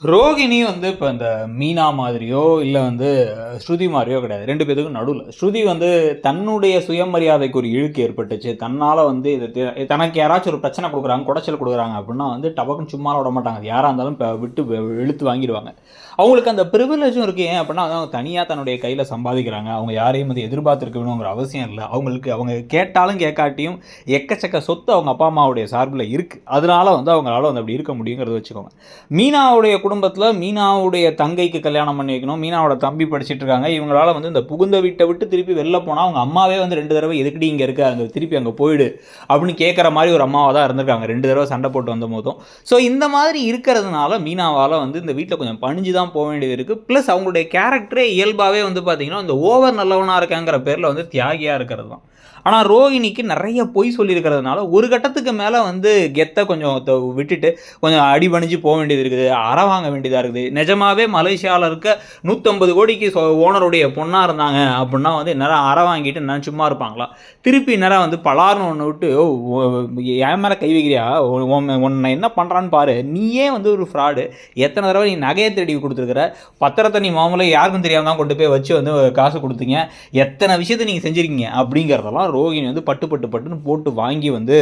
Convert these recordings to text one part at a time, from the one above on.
ரோகிணி வந்து இப்ப இந்த மீனா மாதிரியோ, இல்ல வந்து ஸ்ருதி மாரியோ கிடையாது. 2 பேத்துக்கும் நடுவுல. ஸ்ருதி வந்து தன்னுடைய சுயமரியாதைக்கு ஒரு இழுக்கு ஏற்பட்டுச்சு. தன்னால வந்து இது தனக்கு யாராச்சும் ஒரு பிரச்சனை குடுக்குறாங்க, குடைச்சல் குடுக்குறாங்க அப்டின்னா வந்து டபக்குன்னு சும்மாலாம் விட மாட்டாங்க. அது யாரா இருந்தாலும் விட்டு இழுத்து வாங்கிருவாங்க. அவங்களுக்கு அந்த பிரிவிலேஜும் இருக்கு. ஏன் அப்டின்னா, அவங்க தனியா தன்னுடைய கையில சம்பாதிக்கிறாங்க. அவங்க யாரையும் வந்து எதிர்பார்த்திருக்கணுங்கிற அவசியம் இல்ல. அவங்களுக்கு அவங்க கேட்டாலும் கேட்காட்டியும் எக்கச்சக்க சொத்து அவங்க அப்பா, அம்மாவுடைய சார்புல இருக்கு. அதனால வந்து அவங்களால வந்து அப்டி இருக்க முடியுங்கிறத வச்சுக்கோங்க. மீனாவுடைய குடும்பத்தில் மீனாவுடைய தங்கைக்கு கல்யாணம் பண்ணி வைக்கணும். மீனாவோட தம்பி படிச்சுட்டு இருக்காங்க. இவங்களால வந்து இந்த புகுந்த வீட்டை விட்டு திருப்பி வெளில போனால் அவங்க அம்மாவே வந்து 2 தடவை எதுக்கடி இங்கே இருக்க, அங்கே திருப்பி அங்கே போயிடு அப்படின்னு கேட்குற மாதிரி ஒரு அம்மாவாக தான் இருந்திருக்காங்க. 2 தடவை சண்டை போட்டு வந்த போதும். ஸோ இந்த மாதிரி இருக்கிறதுனால மீனாவால் வந்து இந்த வீட்டில் கொஞ்சம் பணிஞ்சு தான் போக வேண்டியது இருக்குது. ப்ளஸ் அவங்களுடைய கேரக்டரே இயல்பாகவே வந்து பார்த்தீங்கன்னா இந்த ஓவர் நல்லவனாக இருக்காங்கிற பேரில் வந்து தியாகியாக இருக்கிறது தான். ஆனால் ரோகிணிக்கு நிறைய பொய் சொல்லியிருக்கிறதுனால ஒரு கட்டத்துக்கு மேலே வந்து கெத்தை கொஞ்சம் விட்டுட்டு கொஞ்சம் அடிபணிஞ்சு போக வேண்டியது இருக்குது. வாங்க வேண்டியதாக இருக்குது. நிஜமாவே மலேசியாவில் இருக்க 150 கோடிக்கு ஓனருடைய பொண்ணாக இருந்தாங்க அப்படின்னா வந்து நேரம் வாங்கிட்டு நான் சும்மா இருப்பாங்களா? திருப்பி நேரம் வந்து பலார்னு ஒன்று விட்டு என் மேலே கை வைக்கிறியா, உன்னை என்ன பண்ணுறான்னு பாரு, நீயே வந்து ஒரு ஃப்ராடு, எத்தனை தடவை நீ நகையை தேடி கொடுத்துருக்குற, பத்திரத்தை நீ மாமூலாக யாருக்கும் தெரியாமல் தான் கொண்டு போய் வச்சு வந்து காசு கொடுத்தீங்க, எத்தனை விஷயத்தை நீங்கள் செஞ்சுருக்கீங்க அப்படிங்கிறதெல்லாம் ரோகிணி வந்து பட்டுன்னு போட்டு வாங்கி வந்து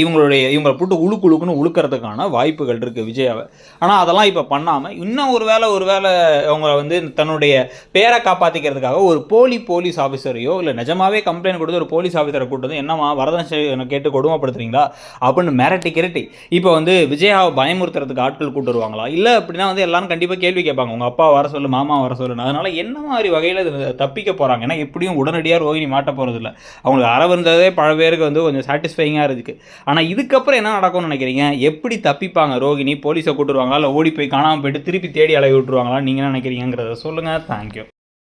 இவங்களை போட்டு உழுக்குன்னு உழுக்கிறதுக்கான வாய்ப்புகள் இருக்குது விஜயாவை. ஆனால் அதெல்லாம் இப்போ பண்ணாமல் இன்னும் ஒரு வேளை அவங்க வந்து தன்னுடைய பேரை காப்பாற்றிக்கிறதுக்காக ஒரு போலீஸ் ஆஃபீஸரையோ இல்லை நிஜமாவே கம்ப்ளைண்ட் கொடுத்து ஒரு போலீஸ் ஆஃபீஸரை கூட்டு வந்து என்னம்மா வரதட்சணை கேட்டு கொடுமைப்படுத்துறீங்களா அப்படின்னு மிரட்டி இப்போ வந்து விஜயாவை பயமுறுத்துறதுக்கு ஆட்கள் கூட்டு வருவாங்களா? இல்லை அப்படின்னா வந்து எல்லாரும் கண்டிப்பாக கேள்வி கேட்பாங்க, உங்கள் அப்பா வர சொல்லு, மாமா வர சொல்லு. அதனால் என்ன மாதிரி வகையில் தப்பிக்க போகிறாங்க? ஏன்னா எப்படியும் உடனடியாக ரோகிணி மாட்ட போகிறதில்ல. அவங்களுக்கு இருந்ததே பல பேருக்கு வந்து கொஞ்சம் சாட்டிஸ்ஃபைங்காக இருக்குது. ஆனால் இதுக்கப்புறம் என்ன நடக்கும்னு நினைக்கிறீங்க? எப்படி தப்பிப்பாங்க? ரோகிணி போலீஸை கூட்டுருவாங்களா, இல்லை ஓடி போய் காணாமல் போயிட்டு திருப்பி தேடி அலைய விட்டுருவாங்களா? நீங்கள் என்ன நினைக்கிறீங்கிறத சொல்லுங்கள். தேங்க்யூ.